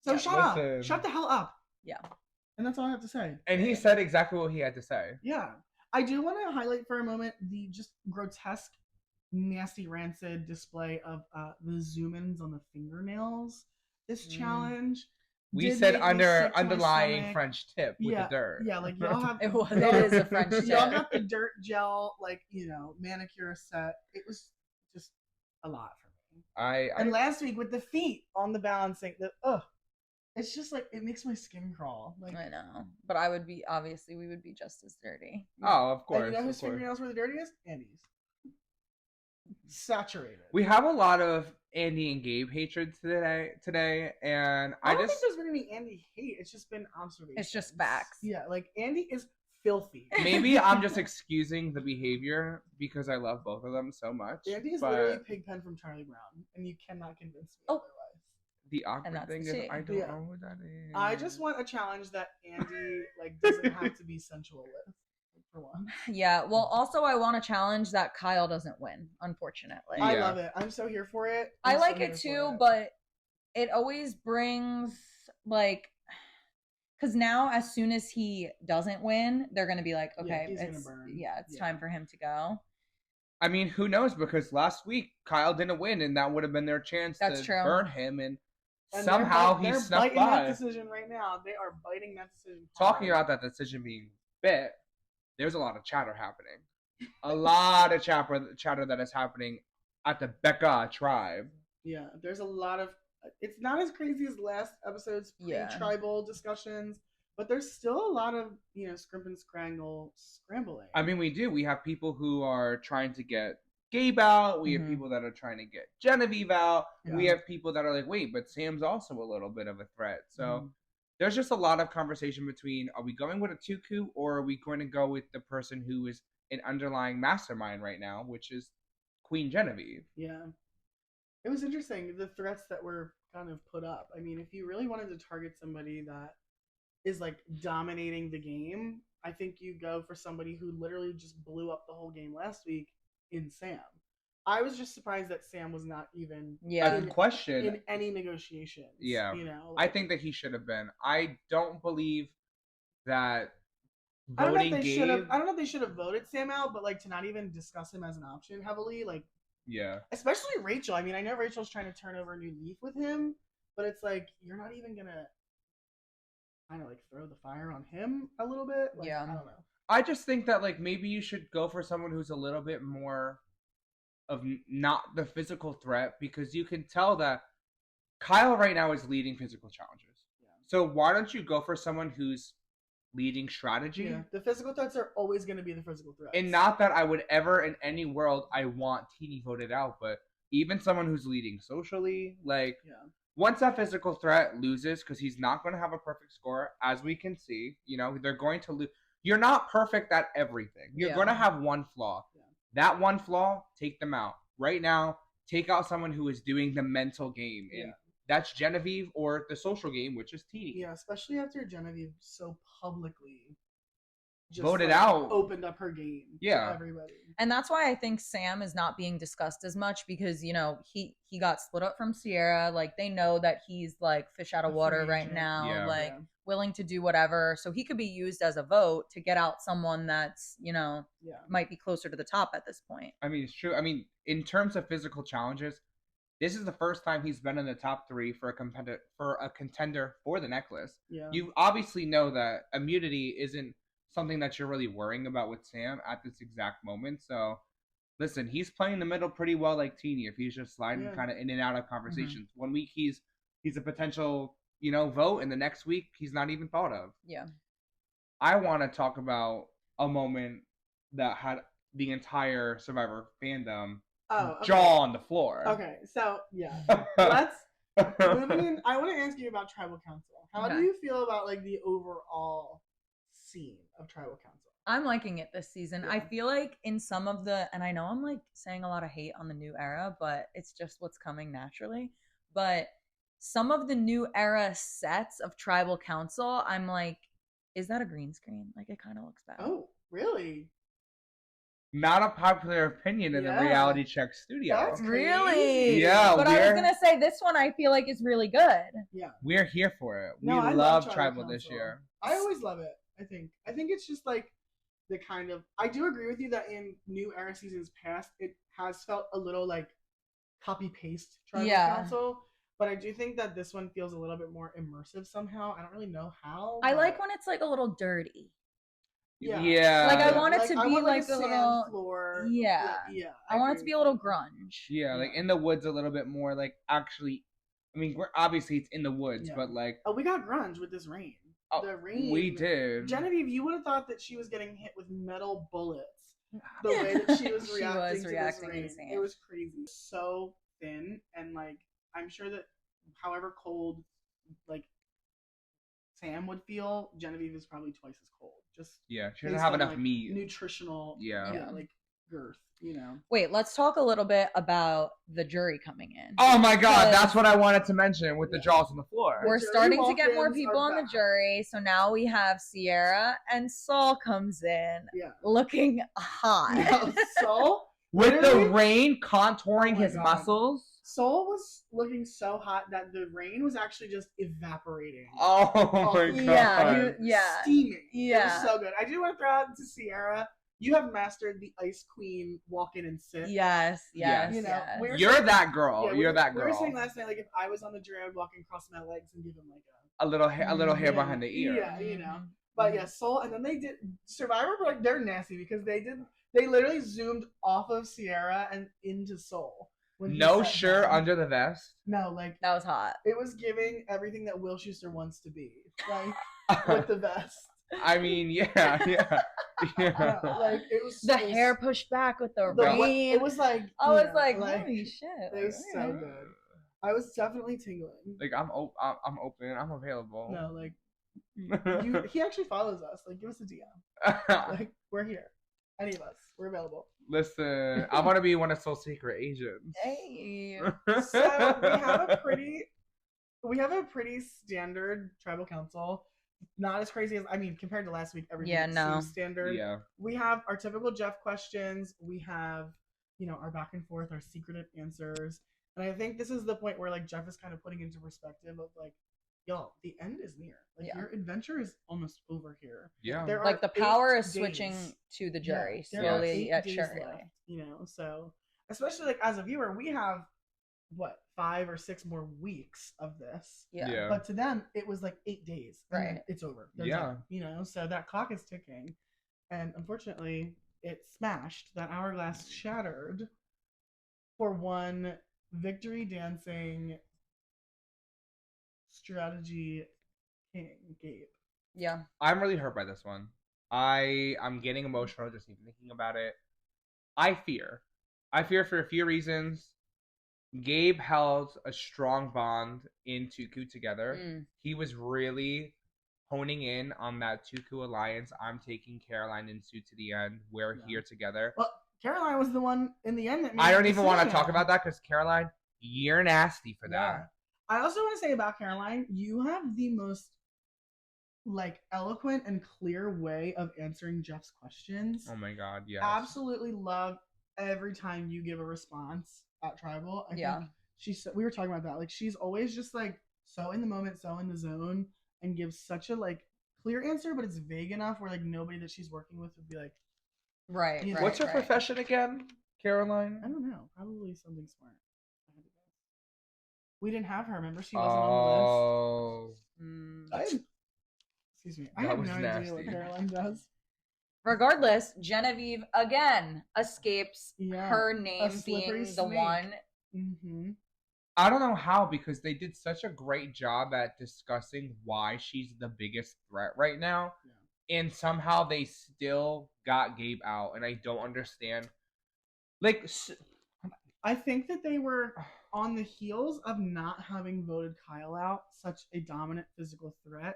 so shut up. Shut the hell up. Yeah. And that's all I have to say. And he said exactly what he had to say. Yeah. I do want to highlight for a moment the just grotesque, nasty, rancid display of the zoom-ins on the fingernails. This challenge. We said underlying French tip with the dirt. Yeah, like y'all have it is a French tip. Y'all got the dirt gel, like, you know, manicure set. It was just a lot for me. And last week with the feet on the balancing, it's just like it makes my skin crawl. Like, I know, but we would be just as dirty. Oh, of course. And you know whose fingernails were the dirtiest? Andy's. Saturated. We have a lot of Andy and Gabe hatred today, and I don't think there's been any Andy hate. It's just been observation. It's just facts. Yeah, like Andy is filthy. Maybe I'm just excusing the behavior because I love both of them so much. Andy is literally Pigpen from Charlie Brown, and you cannot convince me otherwise. The awkward thing is I don't know what that is. I just want a challenge that Andy like doesn't have to be sensual with. For one. Yeah, well, also I want a challenge that Kyle doesn't win, unfortunately. I love it. I'm so here for it. I like it too, but it always brings, like, because now as soon as he doesn't win, they're going to be like, okay, it's time for him to go. I mean, who knows? Because last week, Kyle didn't win, and that would have been their chance to burn him, and somehow he snuck by. They're biting that decision right now. They are biting that decision hard. Talking about that decision being bit, there's a lot of chatter happening. A lot of chatter that is happening at the Becca tribe. Yeah, there's a lot of... It's not as crazy as last episode's pre-tribal discussions, but there's still a lot of, you know, scrimp and scrambling. I mean, we have people who are trying to get Gabe out. We have people that are trying to get Genevieve out. Yeah. We have people that are like, wait, but Sam's also a little bit of a threat. So there's just a lot of conversation between, are we going with a Tuku or are we going to go with the person who is an underlying mastermind right now, which is Queen Genevieve? Yeah. It was interesting, the threats that were kind of put up. I mean, if you really wanted to target somebody that is like dominating the game, I think you go for somebody who literally just blew up the whole game last week in Sam. I was just surprised that Sam was not even in any negotiations. Yeah. You know, like, I think that he should have been. I don't believe that I don't know if they should have voted Sam out, but like to not even discuss him as an option heavily, like especially Rachel. I mean, I know Rachel's trying to turn over a new leaf with him, but it's like you're not even gonna kind of like throw the fire on him a little bit. Like, I don't know. I just think that like maybe you should go for someone who's a little bit more of not the physical threat, because you can tell that Kyle right now is leading physical challenges. Yeah. So why don't you go for someone who's leading strategy? Yeah. The physical threats are always going to be the physical threats. And not that I would ever in any world I want Teeny voted out, but even someone who's leading socially, like once that physical threat loses, because he's not going to have a perfect score, as we can see, you know, they're going to lose. You're not perfect at everything. You're going to have one flaw. Yeah. That one flaw, take them out. right now, take out someone who is doing the mental game, and Yeah. that's Genevieve, or the social game, which is Teeny. Yeah, especially after Genevieve so publicly just Voted out. opened up her game Yeah. to everybody. And that's why I think Sam is not being discussed as much because, you know, he got split up from Sierra. Like, they know that he's like fish out of A water free right agent. now, Yeah. like Yeah. willing to do whatever. So he could be used as a vote to get out someone that's, you know, Yeah. might be closer to the top at this point. I mean, it's true. I mean, in terms of physical challenges, this is the first time he's been in the top 3 for a contender for the necklace. Yeah. You obviously know that immunity isn't something that you're really worrying about with Sam at this exact moment. So, listen, he's playing the middle pretty well, like Teeny. If he's just sliding Yeah. kind of in and out of conversations, 1 week he's a potential, you know, vote, and the next week he's not even thought of. Yeah. I want to talk about a moment that had the entire Survivor fandom okay. jaw on the floor. Okay, so yeah, let's moving in. I want to ask you about Tribal Council. How do Okay. you feel about like the overall scene of Tribal Council? I'm liking it this season. I Yeah. feel like in some of the, and I know I'm like saying a lot of hate on the new era, but it's just what's coming naturally. But some of the new era sets of Tribal Council, I'm like, is that a green screen? Like, it kind of looks bad. Oh, really? Not a popular opinion in the Yeah. reality check studio. That's Really? crazy. Yeah, But I was we're- gonna say this one I feel like is really good. Yeah. We're here for it. No, We I love Tribal this Council. year. I always love it. I think it's just like the kind of. I do agree with you that in new era seasons past, it has felt a little like copy paste Tribal Yeah. Council. But I do think that this one feels a little bit more immersive somehow. I don't really know how. I but- like when it's like a little dirty. Yeah. Like, I want it to I be want, like a sand little- floor. Yeah. Yeah. I want it agree to be a with little you. grunge. Yeah, like Yeah. in the woods a little bit more. Like actually, I mean, we're obviously it's in the woods, Yeah. but like Oh, we got grunge with this rain. oh, The rain. we did. Genevieve, you would have thought that she was getting hit with metal bullets. The way that she was She reacting was to reacting this rain. insane. It was crazy. So thin, and like I'm sure that however cold like Sam would feel, Genevieve is probably twice as cold. Just Yeah, she based doesn't have on, enough like, meat. nutritional Yeah. like girth, you know. Wait, let's talk a little bit about the jury coming in. Oh my god, Because- that's what I wanted to mention with the Yeah. jaws on the floor. We're jury starting to get more walk-ins people are on the back. jury, so now we have Sierra and Saul comes in Yeah. looking hot. Soul With the literally- rain contouring Oh my his God. muscles. Soul was looking so hot that the rain was actually just evaporating. Oh my god. Yeah, yeah. Steaming. Yeah. It was so good. I do want to throw out to Sierra. You have mastered the Ice Queen walk in and sit. Yes, yes, You know, yes. we're You're saying- that girl. Yeah, You're that We were girl. saying last night, like, if I was on the jury, I'd walk and cross my legs and give him, like, A little hair Yeah, behind the ear. yeah. you know. Mhm. But yeah, Soul, and then they did Survivor, but like they're nasty because they literally zoomed off of Sierra and into Soul. when he No sat shirt down. under the vest. No, like That was hot. it was giving everything that Will Schuester wants to be, like with the vest. I mean, yeah. Yeah, yeah. like it was The it was- hair pushed back with the the wa- rain. It was like I you was know, like, holy shit. it was so good. I was definitely tingling. Like I'm open. I'm available. No, like he actually follows us. Like, give us a DM. Like, we're here. Any of us, we're available. Listen, I want to be one of Soul's secret agents. Hey. So we have a pretty standard tribal council. Not as crazy as compared to last week. Everything Yeah, no. seems standard. Yeah. We have our typical Jeff questions. We have, our back and forth, our secretive answers. And I think this is the point where like Jeff is kind of putting into perspective of like, y'all, the end is near. Like Yeah. your adventure is almost over here. Yeah. There Like are the power 8 is switching days. to the jury Yeah, there are slowly 8 yet days surely. left, so especially like as a viewer, we have what 5 or 6 more weeks of this. Yeah. Yeah. But to them, it was like 8 days. And then Right. it's over. They're Yeah. done, so that clock is ticking. And unfortunately, it smashed. That hourglass shattered for one victory dancing strategy king, Gabe. Yeah. I'm really hurt by this one. I'm getting emotional just even thinking about it. I fear for a few reasons. Gabe held a strong bond in Tuku together. Mm. He was really honing in on that Tuku alliance. I'm taking Caroline and Sue to the end. We're Yeah. here together. Well, Caroline was the one in the end that made I don't the even want to decision. talk about that because Caroline, you're nasty for that. Yeah. I also want to say about Caroline, you have the most like eloquent and clear way of answering Jeff's questions. Oh my god, yes. Absolutely love every time you give a response at Tribal. I think we were talking about that. Like she's always just like so in the moment, so in the zone, and gives such a like clear answer, but it's vague enough where like nobody that she's working with would be like, Right. You know, What's her profession again, Caroline? I don't know, probably something smart. I had to guess. We didn't have her. Remember, she wasn't on the list. Excuse me. I That have was no idea what nasty. Caroline does. Regardless, Genevieve again escapes Yeah, her a name slippery being the snake. one. Mm-hmm. I don't know how because they did such a great job at discussing why she's the biggest threat right now. Yeah. And somehow they still got Gabe out, and I don't understand. Like, I think that they were on the heels of not having voted Kyle out, such a dominant physical threat.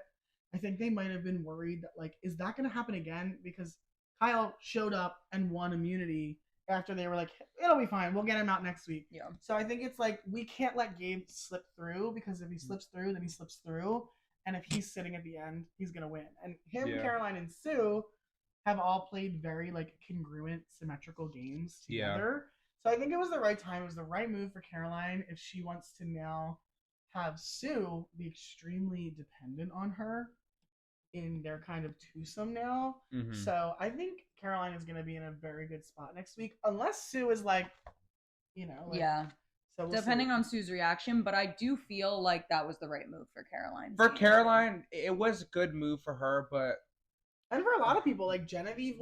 I think they might have been worried that, like, is that going to happen again? Because Kyle showed up and won immunity after they were like, it'll be fine. We'll get him out next week. Yeah. So I think it's like, we can't let Gabe slip through because if he slips through, then he slips through. And if he's sitting at the end, he's going to win. And him, Yeah. Caroline, and Sue have all played very, like, congruent, symmetrical games together. So I think it was the right time. It was the right move for Caroline if she wants to now have Sue be extremely dependent on her in their kind of twosome now. Mhm. So I think Caroline is going to be in a very good spot next week, unless Sue is like, you know, like, Yeah. So we'll Depending see. on Sue's reaction, but I do feel like that was the right move for Caroline. For Caroline, it was a good move for her, but and for a lot of people, like Genevieve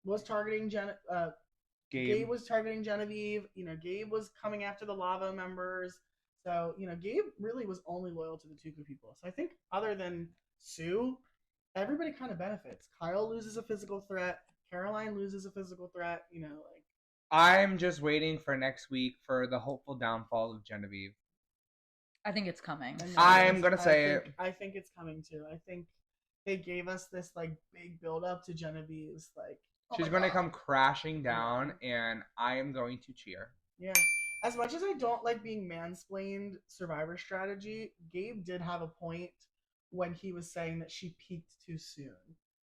was targeting Gabe was targeting Genevieve. You know, Gabe was coming after the Lava members. So, you know, Gabe really was only loyal to the Tuku people. So I think other than Sue, everybody kind of benefits. Kyle loses a physical threat. Caroline loses a physical threat. You know, like. I'm just waiting for next week for the hopeful downfall of Genevieve. I think it's coming. I'm gonna say it. I think it's coming too. I think they gave us this like big build up to Genevieve's like. She's going to come crashing down, and I am going to cheer. Yeah. As much as I don't like being mansplained Survivor strategy, Gabe did have a point when he was saying that she peaked too soon.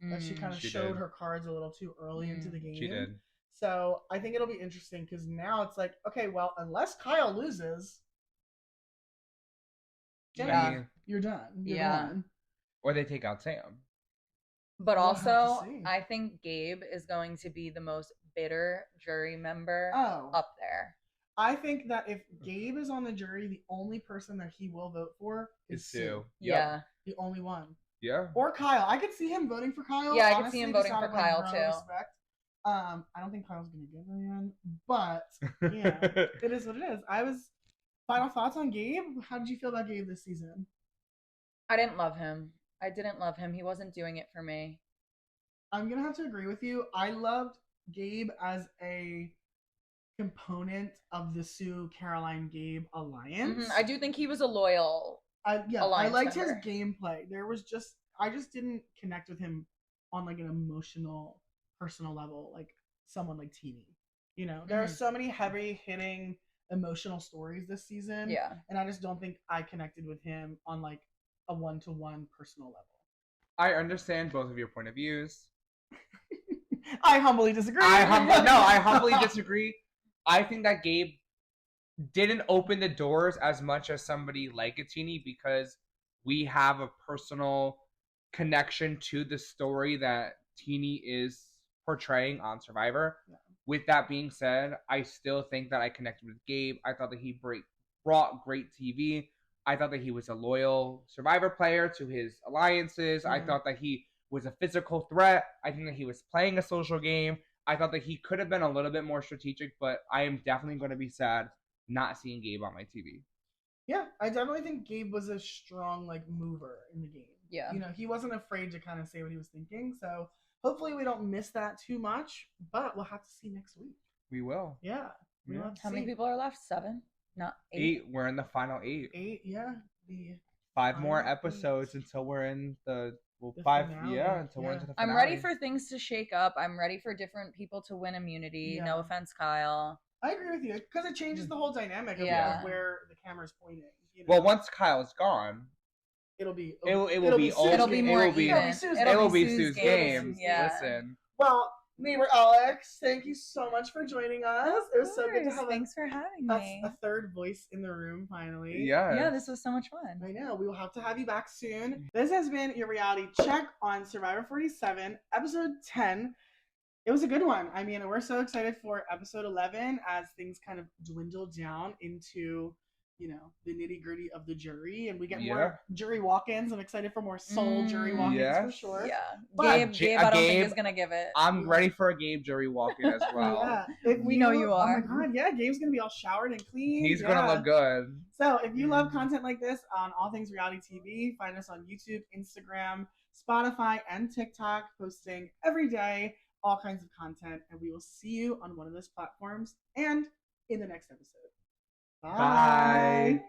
That she kind of showed her cards a little too early into the game. She did. So I think it'll be interesting because now it's like, okay, well, unless Kyle loses, Genevieve, you're done. You're done. Or they take out Sam. But We'll have to also, see. I think Gabe is going to be the most bitter jury member Oh. up there. I think that if Gabe is on the jury, the only person that he will vote for is Sue. Yeah. The only one. Yeah. Or Kyle. I could see him voting for Kyle. Yeah, I could honestly, see him just voting out for of, like, Kyle, grown too. Respect. I don't think Kyle's gonna get in the end, but yeah, it is what it is. Final thoughts on Gabe. How did you feel about Gabe this season? I didn't love him. I didn't love him. He wasn't doing it for me. I'm gonna have to agree with you. I loved Gabe as a component of the Sue Caroline Gabe alliance. I do think he was a loyal. I alliance liked member. his gameplay. I just didn't connect with him on like an emotional, personal level, like someone like Teeny. You know, there are so many heavy hitting emotional stories this season. Yeah. And I just don't think I connected with him on like a one-to-one personal level. I understand both of your point of views. I humbly disagree. I humbly disagree. I think that Gabe didn't open the doors as much as somebody like Atini because we have a personal connection to the story that Teeny is portraying on Survivor. Yeah. With that being said, I still think that I connected with Gabe. I thought that he brought great TV. I thought that he was a loyal Survivor player to his alliances. I thought that he was a physical threat. I think that he was playing a social game. I thought that he could have been a little bit more strategic, but I am definitely going to be sad not seeing Gabe on my TV. Yeah, I definitely think Gabe was a strong like mover in the game. Yeah. You know, he wasn't afraid to kind of say what he was thinking. So hopefully we don't miss that too much, but we'll have to see next week. We will. Yeah. We'll have to How see. many people are left? 7? Not 8. We're in the final 8. 8, yeah. 5 more episodes until we're in the Well, The 5, finale, yeah, until we're yeah. into the I'm finale. ready for things to shake up. I'm ready for different people to win immunity. Yeah. No offense, Kyle. I agree with you because it changes the whole dynamic of, Yeah. of where the camera's pointing. You know? Well, once Kyle's gone, it'll be it will be Sue's open. game. It'll be more It'll be- even. Sue's It'll be Sue's Sue's game. game. Yeah. Listen. Well, neighbor Alex, thank you so much for joining us. It was so good to have Thanks for having a me. third voice in the room finally. Yes. Yeah, this was so much fun. I know. We will have to have you back soon. This has been your reality check on Survivor 47, episode 10. It was a good one. I mean, we're so excited for episode 11 as things kind of dwindle down into, you know, the nitty gritty of the jury, and we get more jury walk-ins. I'm excited for more soul jury walk-ins for sure. Yeah. But Gabe, I don't think is gonna give it. I'm ready for a Gabe jury walk-in as well. Yeah, if We know you are. Oh my god, yeah, Gabe's gonna be all showered and clean. He's gonna look good. So if you love content like this on All Things Reality TV, find us on YouTube, Instagram, Spotify, and TikTok, posting every day all kinds of content, and we will see you on one of those platforms and in the next episode. Bye. Bye.